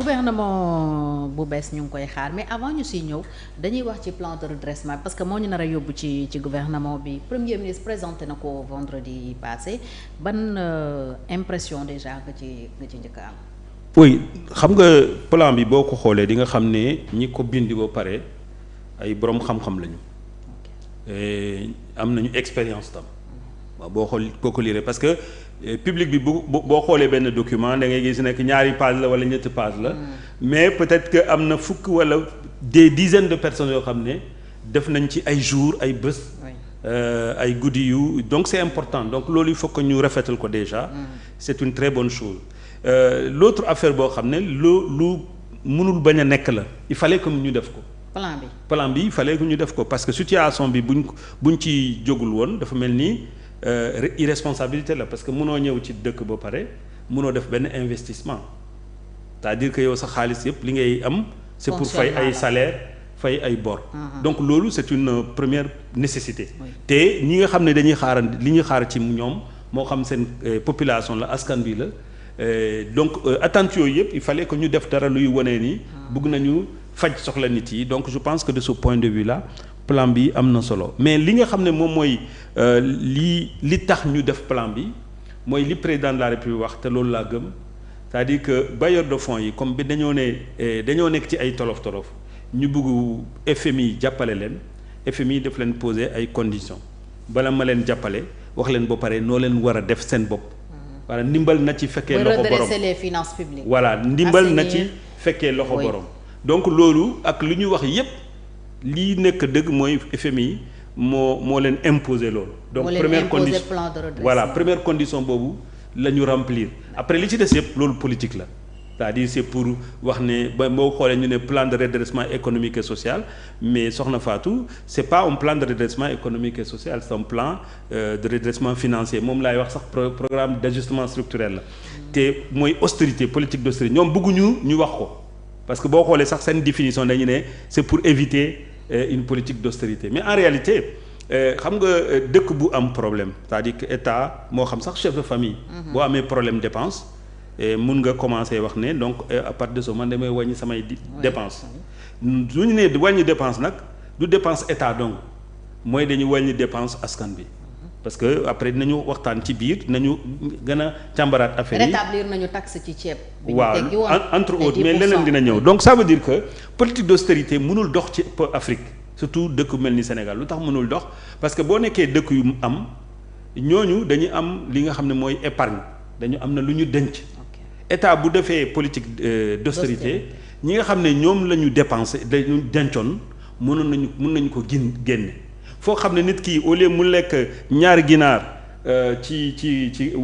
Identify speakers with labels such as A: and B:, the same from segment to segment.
A: gouvernement bu bees ñu ngi koy xaar mais avant ñu siy ñëw dañuy wax ci plan de redressement parce que moo ñu nar a yóbbu ci gouvernement bi premier ministre présenté na ko vendredi passé ban impression déjà nga ci njëkk a am.
B: oui xam nga plan bi boo ko xoolee di nga xam ne ñi ko bindi ba pare ay borom xam-xam lañu. am nañu expérience tam. waaw boo ko lire parce que public bi boo xoolee benn document da ngay gis nekk ñaari page la wala ñetti page la. mais peut-être que am na fukk wala des dizaines de personnes yoo xam ne def nañ ci ay jours ay bés. ay guddi yu donc c'est important donc loolu il faut que ñu rafetal ko déjà. c'est une très bonne chose. L'autre affaire boo xam ne lu mënul bañ a nekk la il fallait que ñu def ko. plan bi il fallait que ñu def ko parce que situation bi buñ ci jógul woon dafa mel ni irresponsabilité la parce que mënoo ñëw ci dëkk ba pare mënoo def benn investissement c'est-à-dire que yow sa xaalis yëpp li ngay am. c'est pour fay ay salaire fay ay bor. donc loolu c'est une première nécessité. te ñi nga xam ne dañuy li ñuy xaar ci ñoom moo xam seen population la askan bi la. Donc attentes yooyu yëpp il fallait que ñu def dara luy wane ni bëgg nañu faj soxla nit yi donc je pense que de ce point de vue là plan bi am na solo mais li nga xam ne moom mooy li tax ñu def plan bi mooy li président de la République wax te loolu laa gëm c'est-à-dire que bailleurs de fonds yi comme bi dañoo nekk ci ay tolof ñu bëgg FMI jàppale leen FMI daf leen poser ay conditions bala ma leen jàppale wax leen ba pare noo leen war a def seen bopp. voilà ndimbal na ci fekkee loxo borom
A: redresser les finances publiques.
B: voilà ndimbal na ci fekkee loxo borom. donc loolu ak lu ñu wax yépp lii nekk dëgg mooy FMI moo leen imposer loolu. donc première condition voilà première condition boobu la ñu remplir après li ci des yépp loolu politique la. c'est-à-dire c'est pour wax ne ba moo xoolee ñu ne plan de redressement économique et social mais soxna Fatou c'est pas un plan de redressement économique et social c'est un plan de redressement financier moom laay wax sax programme d'ajustement structurel la te mooy austérité politique d'austérité ñoom bëgguñu ñu wax ko parce que boo xoolee sax seen définition dañu ne c'est pour éviter une politique d'austérité mais en réalité xam nga dëkk bu am problème c'est-à-dire que état moo xam sax chef de famille boo amee problème dépense mun nga commencer wax ne donc à partir de ce moment damay wàññi samay dépense su ñu nee wàññi dépense nag du dépense état donc mooy dañu wàññi dépense askan bi parce que après dinañu waxtaan ci biir dinañu gën a càmbaraat affaire yi
A: rétablir nañu taxe ci ceeb.
B: waaw entre autres mais leneen dina ñëw donc ça veut dire que politique d'austérité mënul dox ci Afrique surtout dëkk mel ni Sénégal lu tax mënul dox parce que boo nekkee dëkk yu am ñooñu dañu am li nga xam ne mooy épargne dañu am na lu ñu denc. état bu defee politique d'austérité ñi nga xam ne ñoom la ñu dépensé dañu dencoon mën nañu ko génne foo xam ne nit ki au lieu mu lekk ñaari ginaar ci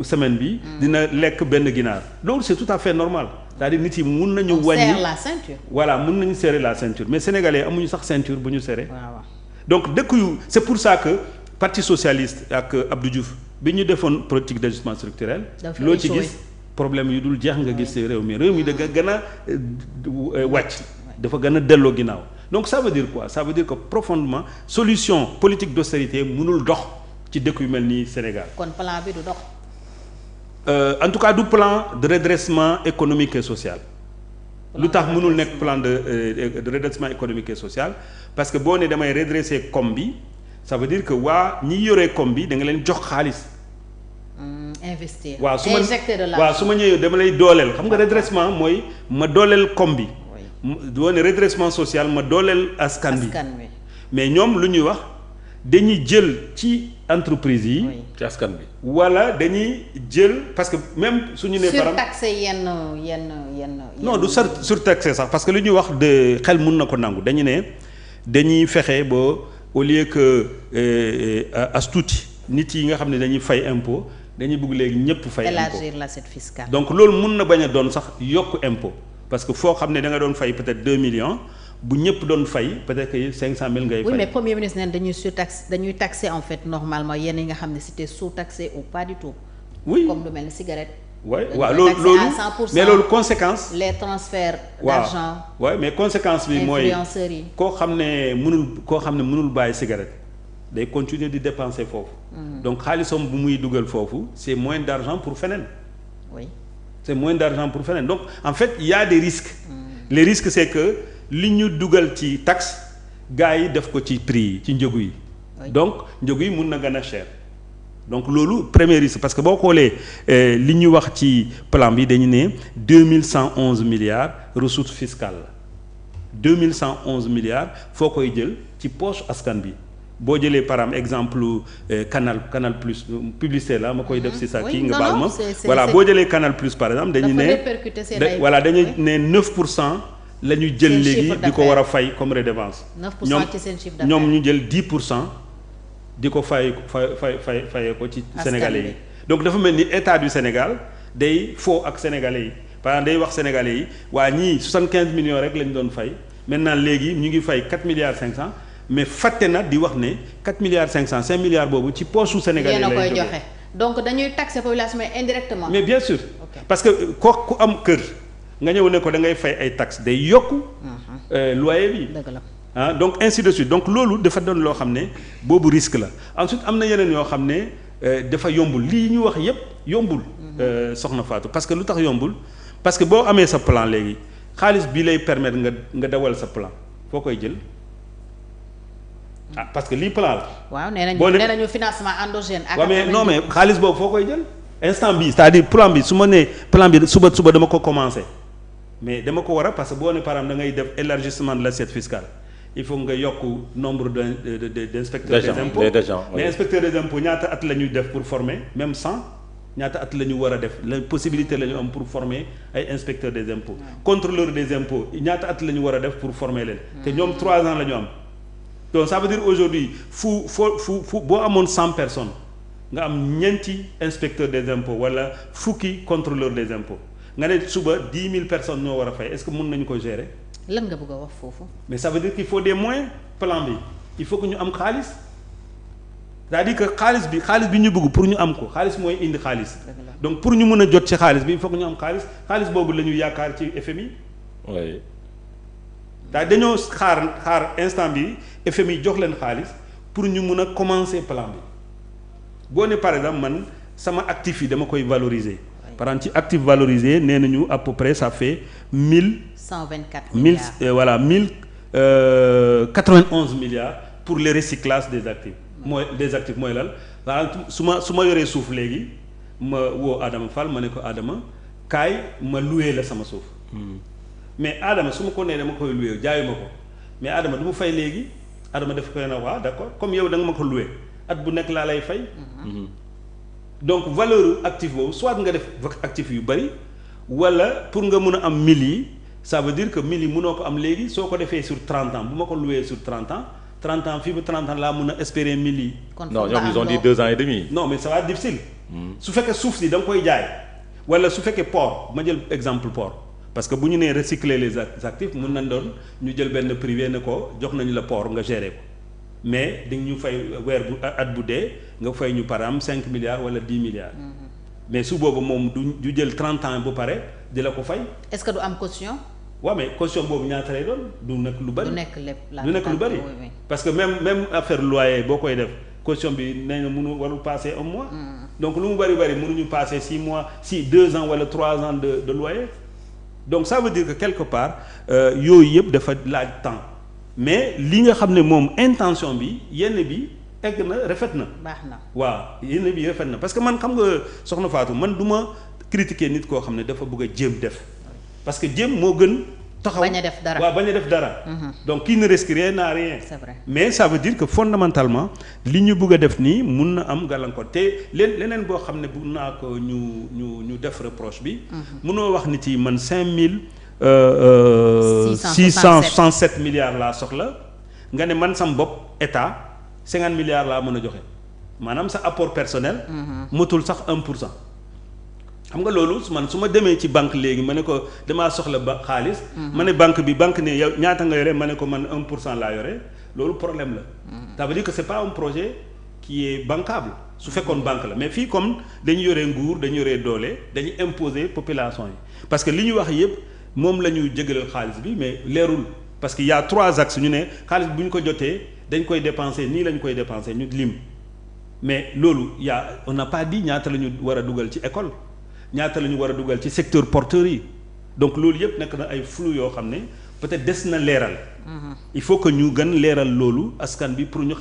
B: semaine bi dina lekk benn ginaar loolu c'est tout à fait normal c'est-à-dire nit yi mun nañu wàññi
A: la ceinture
B: voilà mun nañu serrer la ceinture mais sénégalais amuñu sax ceinture bu ñu serrer donc dëkk yu c'est pour ça que parti socialiste ak Abdou Diouf bi ñu defoon politique d'ajustement structurel loo ci gis problème yu dul jeex nga gis réew mi da nga gën a wàcc dafa gën a delloo ginnaaw donc ça veut dire quoi ça veut dire que profondément solution politique d'austérité mënul dox ci dëkk yu mel ni Sénégal.
A: kon plan bi du dox.
B: En tout cas du plan de redressement économique et social. lu tax mënul nekk plan de redressement économique et social parce que boo ne damay redresser koom bi ça veut dire que ñi yoree koom bi da nga leen jox xaalis.
A: investir
B: waaw
A: injecter de l'argent
B: su ma ñëwee dama lay dooleel xam nga redressement mooy ma dooleel koom bi. doo ne redressement social ma dooleel askan bi mais ñoom lu ñuy wax dañuy jël ci entreprise yi.
C: ci askan bi.
B: wala dañuy jël parce que même suñu nee.
A: surtaxé yenn.
B: non du surtaxé sax parce que lu ñuy wax de xel mun na ko nangu dañu ne dañuy fexe ba au lieu que as tuuti nit yi nga xam ne dañuy fay impôt dañuy bëgg léegi ñëpp fay impôt
A: élargir l'assiette fiscale.
B: donc loolu mun na bañ a doon sax yokk impôt parce que foo xam ne da nga doon fay peut-être 2 millions bu ñëpp doon fay peut-être que 500 000 ngay fay.
A: oui mais premier ministre neen dañuy taxer en fait normalement yenn yi nga xam ne c'était sous-taxé ou pas du tout.
B: oui
A: comme lu mel ni cigarette.
B: waaw loolu mais loolu conséquence.
A: les transferts d'argent.
B: waaw mais conséquence bi mooy
A: influenceurs yi.
B: koo xam ne mënul bàyyi cigarette day continuer di dépenser foofu. donc xaalisam bu muy dugal foofu c'est moins d'argent pour feneen.
A: oui
B: c'est moins d'argent pour feneen donc en fait il y a des risques. Les risques c'est que li ñu dugal ci taxe gars yi def ko ci prix yi ci njëgu yi. donc njëgu yi mun na gën a cher. donc loolu premier risque parce que boo xoolee li ñu wax ci plan bi dañu ne 2111 milliards ressources fiscales la 2111 milliards foo koy jël ci poche askan bi boo jëlee par exemple Canal Plus publicité la ma koy def si sa kii nga baal ma voilà boo jëlee Canal Plus par exemple dañu ne voilà dañu ne 9% la ñu jël léegi di ko war a fay comme redevance.
A: 9% ci seen chiffre d'affaires
B: ñoom ñu jël 10% di ko fay ko ci sénégalais yi donc dafa mel ni état du Sénégal day foo ak sénégalais yi par exemple day wax sénégalais yi waa ñii 75 millions rek lañ doon fay maintenant léegi ñu ngi fay 4 milliards 500 mais fàtte na di wax ne 4 milliards 500 5 milliards boobu ci poche su sénégalais lay
A: koy joxe donc dañuy taxer population mais indirectement.
B: mais bien sûr parce que ku am kër nga ñëw ne ko da ngay fay ay taxes day yokku loyer bi. dëgg la. Donc ainsi de suite donc loolu dafa doon loo xam ne boobu risque la ensuite am na yeneen yoo xam ne dafa yombul lii ñu wax yépp yombul soxna Fatou parce que lu tax yombul parce que boo amee sa plan léegi xaalis bi lay permettre nga dawal sa plan foo koy jël parce que lii plan la.
A: waaw nee nañu financement endogène. ak
B: mais non mais xaalis boobu foo koy jël instant bi c'est-à-dire plan bi su ma nee plan bi suba dama ko commencer mais dama ko war a parce que boo ne par exemple da ngay def élargissement de l'assiette fiscale. Il faut nga yokk nombre d'inspecteurs des impôts mais inspecteurs des impôts ñaata at la ñuy def pour former même 100 ñaata at la ñu war a def la possibilité la ñu am pour former ay inspecteurs des impôts contrôleurs des impôts ñaata at la ñu war a def pour former leen te ñoom 3 ans la ñu am donc ça veut dire aujourd'hui fu boo amoon 100 personnes nga am ñeenti inspecteurs des impôts wala fukki contrôleurs des impôts nga ne suba 10 000 personnes ñoo war a fay est-ce que mën nañu ko gérer
A: lan nga bëgg a wax foofu.
B: mais ça veut dire qu'il faut des moyens plan bi il faut que ñu am xaalis c'est-à-dire que xaalis bi ñu bëgg pour ñu am ko xaalis mooy indi xaalis. donc pour ñu mën a jot ci xaalis bi il faut que ñu am xaalis boobu la ñu yaakaar ci FMI.
C: oui.
B: dañoo xaar instant bi FMI jox leen xaalis pour ñu mën a commencer plan bi boo ne par exemple man sama actif yi dama koy valoriser. par exemple ci actif valorisé nee nañu à peu près ça fait
A: 124 milliards
B: 91 milliards pour le recyclage des actifs mooy lan su ma yoree suuf léegi ma woo Adama Fall ma ne ko Adama kaay ma loué la sama suuf mais Adama su ma ko nee dama koy loué jaayu ma ko mais Adama du ma fay léegi Adama daf koy na waaw d'accord comme yow da nga ma ko loué at bu nekk laa lay fay donc valeur actif boobu soit nga def actif yu bari wala pour nga mën a am 1000 yi ça veut dire que 1000 yi mënoo ko am léegi soo ko defee sur 30 ans bu ma ko loué sur 30 ans fii ba 30 ans laa mën a espérer 1000 yi.
C: non ñoom ils ont dit 2 ans et demi.
B: non mais ça va être difficile. su fekkee suuf si da nga koy jaay wala su fekkee port ma jël exemple port parce que bu ñu nee recycler les actifs mën nañ doon ñu jël benn privé ne ko jox nañu la port nga gérer ko mais dañ ñu fay weer bu at bu dee nga fay ñu par exemple 5 milliards wala 10 milliards. mais su boobu moom du jël 30 ans bu pare di la ko fay.
A: est-ce que du am caution.
B: waaw mais caution boobu ñaata lay doon du nekk lu bari.
A: du nekk lépp
B: du nekk lu bari parce que même affaire loyer boo koy def caution bi nee na mënu warul passer un mois. donc lu mu bari mënuñu passer 6 mois 2 ans wala 3 ans de loyer donc ça veut dire que quelque part yooyu yëpp dafa laaj temps mais li nga xam ne moom intention bi yenn bi. egg na rafet na.
A: baax na
B: waaw yenn bi rafet na parce que man xam nga soxna Fatou man du ma critiquer nit koo xam ne dafa bëgg a jéem def parce que jéem moo gën. taxaw
A: bañ a def dara
B: waaw bañ a def dara. donc qui ne risque rien n'a rien.
A: c'est vrai
B: mais ça veut dire que fondamentalement li ñu bëgg a def nii mun na am gàllankoor te leneen boo xam ne bëgg naa ko ñu def reproche bi. munoo wax nit yi man 667 milliards laa soxla nga ne man sam bopp état. 50 milliards laa mën a joxe maanaam sa apport personnel. motul sax 1%. xam nga loolu man su ma demee ci banque léegi ma ne ko damaa soxla ba xaalis. ma ne banque ne yow ñaata nga yore ma ne ko man 1% laa yore loolu problème la. ça veut dire que c'est pas un projet qui est bancable su fekkoon banque la mais fii comme dañu yore nguur dañu yore doole dañu imposer population yi parce que li ñu wax yépp moom la ñu jégalal xaalis bi mais leerul parce que y a 3 axes ñu ne xaalis bu ñu ko jotee. dañ koy dépenser nii lañ koy dépenser ñu lim mais loolu on n'a pas dit ñaata la ñu war a dugal ci école ñaata la ñu war a dugal ci secteur porteur yi donc loolu yëpp nekk na ay flou yoo xam ne peut-être des na leeral. Il faut que ñu gën leeral loolu askan bi pour ñu xam